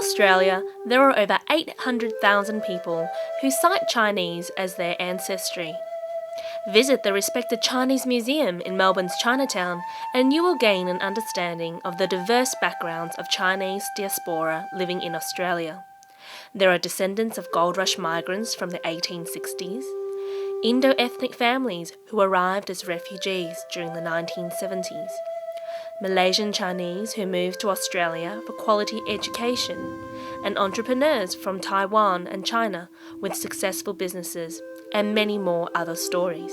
Australia, there are over 800,000 people who cite Chinese as their ancestry. Visit the respected Chinese Museum in Melbourne's Chinatown and you will gain an understanding of the diverse backgrounds of Chinese diaspora living in Australia. There are descendants of gold rush migrants from the 1860s, Indo-ethnic families who arrived as refugees during the 1970s, Malaysian Chinese who moved to Australia for quality education, and entrepreneurs from Taiwan and China with successful businesses, and many more other stories.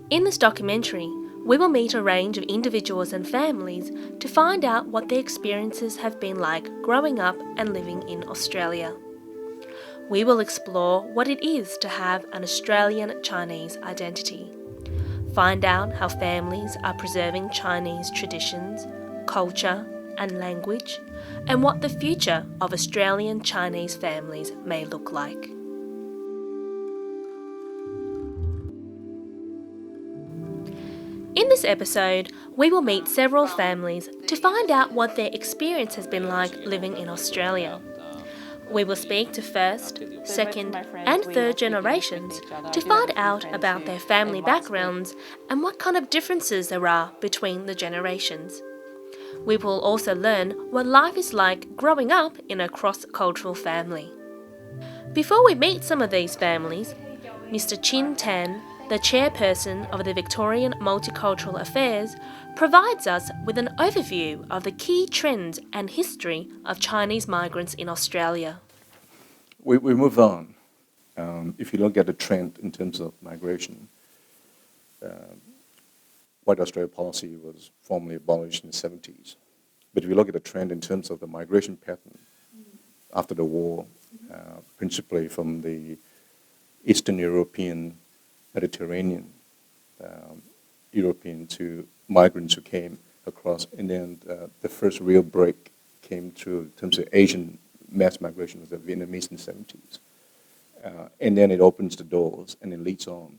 In this documentary, we will meet a range of individuals and families to find out what their experiences have been like growing up and living in Australia. We will explore what it is to have an Australian Chinese identity. Find out how families are preserving Chinese traditions, culture, and language, and what the future of Australian Chinese families may look like. In this episode, we will meet several families to find out what their experience has been like living in Australia. We will speak to first, second, and third generations to find out about their family backgrounds and what kind of differences there are between the generations. We will also learn what life is like growing up in a cross-cultural family. Before we meet some of these families, Mr. Chin Tan, the chairperson of the Victorian Multicultural Affairs, provides us with an overview of the key trends and history of Chinese migrants in Australia. We move on. If you look at the trend in terms of migration, White Australia policy was formally abolished in the 70s. But if you look at the trend in terms of the migration pattern after the war, principally from the Eastern European, Mediterranean European to migrants who came across, and then the first real break came through in terms of Asian mass migration was the Vietnamese in the 70s. And then it opens the doors and it leads on.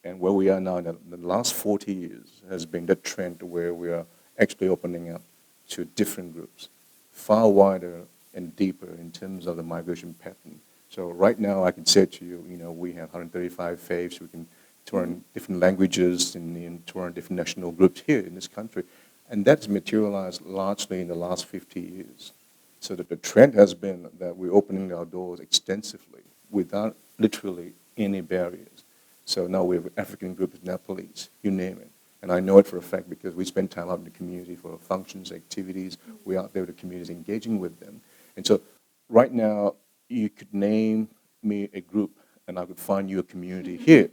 And where we are now in the last 40 years has been that trend where we are actually opening up to different groups, far wider and deeper in terms of the migration pattern. So right now I can say to you, we have 135 faiths, we can turn different languages and turn different national groups here in this country. And that's materialized largely in the last 50 years. So that the trend has been that we're opening our doors extensively without literally any barriers. So now we have African groups, Nepalese, you name it. And I know it for a fact because we spend time out in the community for functions, activities. We're out there with the communities engaging with them. And so right now, you could name me a group and I could find you a community here.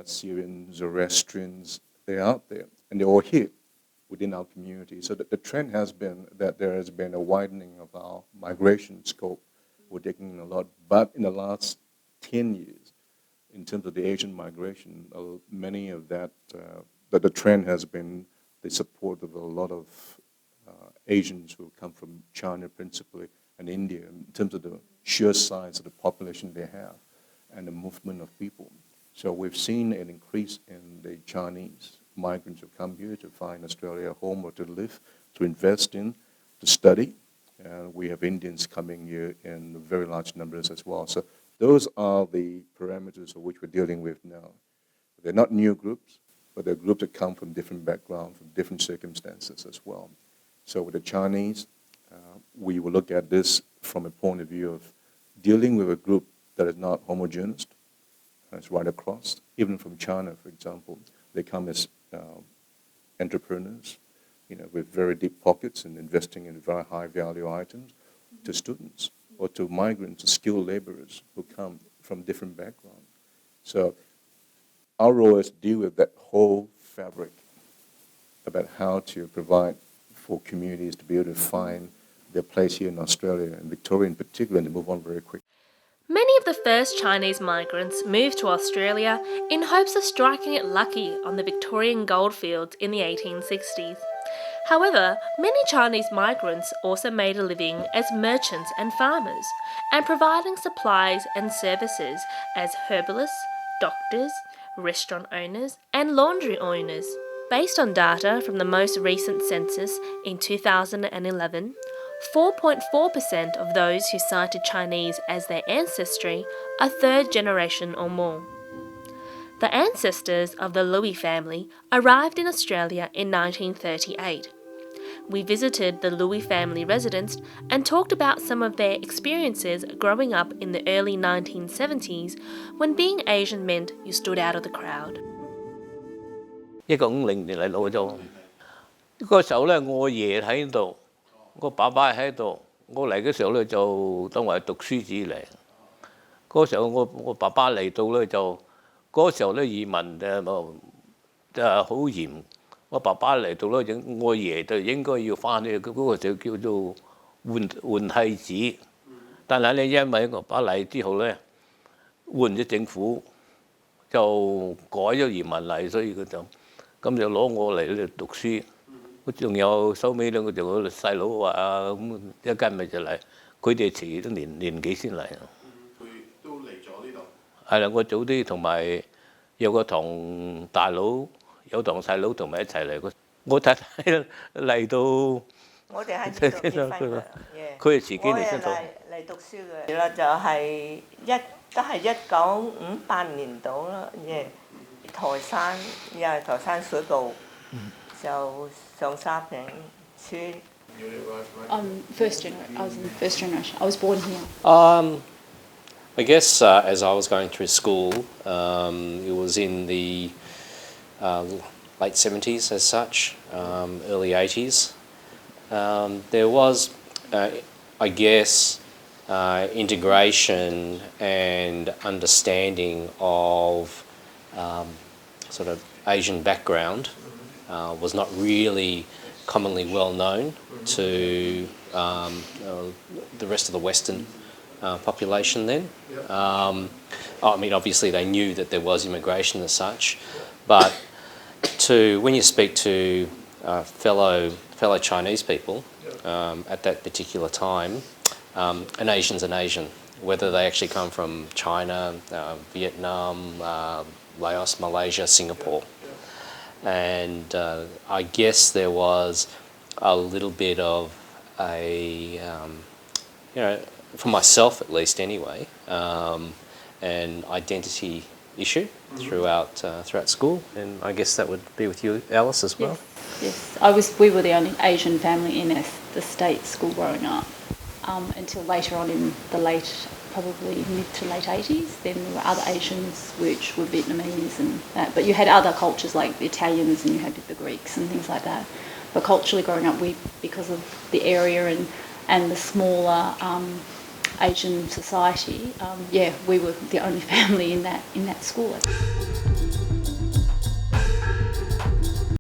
Syrians, Zoroastrians, they're out there and they're all here within our community. So that the trend has been that there has been a widening of our migration scope. We're taking in a lot, but in the last 10 years, in terms of the Asian migration, many of that the trend has been the support of a lot of Asians who come from China principally and India in terms of the sheer size of the population they have and the movement of people. So we've seen an increase in the Chinese migrants who come here to find Australia a home or to live, to invest in, to study. And we have Indians coming here in very large numbers as well. So those are the parameters of which we're dealing with now. They're not new groups, but they're groups that come from different backgrounds, from different circumstances as well. So with the Chinese, we will look at this from a point of view of dealing with a group that is not homogeneous. It's right across. Even from China, for example, they come as entrepreneurs, with very deep pockets and investing in very high value items, to students or to migrants, to skilled laborers who come from different backgrounds. So our role is to deal with that whole fabric about how to provide for communities to be able to find their place here in Australia, and Victoria in particular, and to move on very quickly. Many of the first Chinese migrants moved to Australia in hopes of striking it lucky on the Victorian goldfields in the 1860s. However, many Chinese migrants also made a living as merchants and farmers, and providing supplies and services as herbalists, doctors, restaurant owners, and laundry owners. Based on data from the most recent census in 2011, 4.4% of those who cited Chinese as their ancestry are third generation or more. The ancestors of the Louis family arrived in Australia in 1938. We visited the Louis family residence and talked about some of their experiences growing up in the early 1970s when being Asian meant you stood out of the crowd. 1950年嚟到咗，嗰時候咧，我爺喺度，我爸爸喺度，我嚟嘅時候咧就當為讀書子嚟。嗰時候我爸爸嚟到咧就嗰時候咧移民好嚴，我爸爸嚟到咧，我爺就應該要翻去嗰個就叫做換替子，但係咧因為我爸嚟之後咧換咗政府，就改咗移民嚟，所以佢就。咁就攞我嚟讀書，仲有收尾兩個就個細佬啊，咁一間咪就嚟，佢哋遲咗年幾先嚟。佢都嚟咗呢度。係啦，我早啲同埋有個堂大佬，有堂細佬同埋一齊嚟。我太太嚟到，我哋喺呢度結婚嘅，佢係遲幾年先到。我係嚟讀書嘅。啦，就係都係1958年到啦，台山，又係台山水埗，就上沙坪村。First generation. I was in first generation. I was born here. I guess as I was going through school, it was in the late 70s as such, early 80s. There was, I guess, integration and understanding of sort of Asian background was not really commonly well known to the rest of the Western population then. I mean, obviously they knew that there was immigration as such, but when you speak to fellow Chinese people at that particular time, an Asian's an Asian, whether they actually come from China, Vietnam, Laos, Malaysia, Singapore. And I guess there was a little bit of a, for myself at least anyway, an identity issue throughout school. And I guess that would be with you, Alice, as well. Yes. We were the only Asian family in the state school growing up until later on in the probably mid to late 80s. Then there were other Asians which were Vietnamese and that, but you had other cultures like the Italians and you had the Greeks and things like that. But culturally growing up, because of the area and the smaller Asian society, we were the only family in that school.